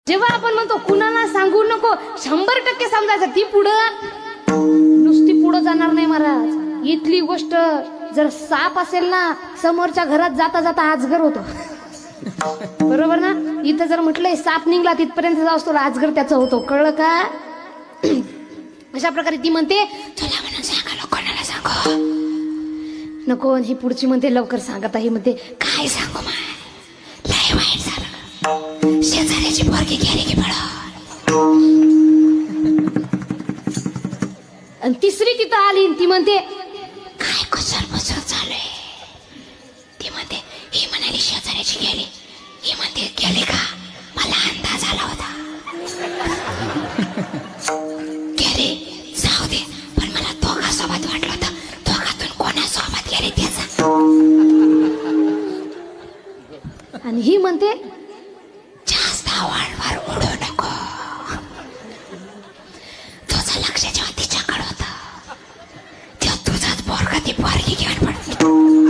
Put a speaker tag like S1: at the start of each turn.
S1: जेव्हा आपण म्हणतो कुणाला सांगू नको, 100% समजायचं ती पुढं नुसती पुढं जाणार नाही महाराज. इथली गोष्ट जर साप असेल ना, समोरच्या घरात जाता जाता अजगर होतो. बरोबर ना. इथं जर म्हटलंय साप निघला तिथपर्यंत जाऊस तो अजगर त्याचा होतो. कळलं का? अशा प्रकारे ती म्हणते तुला म्हणून सांगा कोणाला सांगू नको. ही पुढची म्हणते लवकर सांगत आहे. म्हणते काय सांगू माय, लय वाईट झालं, शेजाऱ्याची पोरगी गेली की पळून. आणि तिसरी तिथं आली. ती म्हणते काय कुसळ मुसळ चालूय. ती म्हणते ही म्हणाली शेजाऱ्याची गेली. ही म्हणते गेली का, मला अंदाज आला होता. गेली जाऊ दे, पण मला दोघांसोबत वाटलं होतं. दोघातून कोणासोबत गेली त्याचा. आणि ही म्हणते जास्त वाळवर उडू नको, तुझं लक्ष जेव्हा तिच्याकडे होतं तेव्हा तुझाच पोरगा ती पोरगी घेऊन पडतो.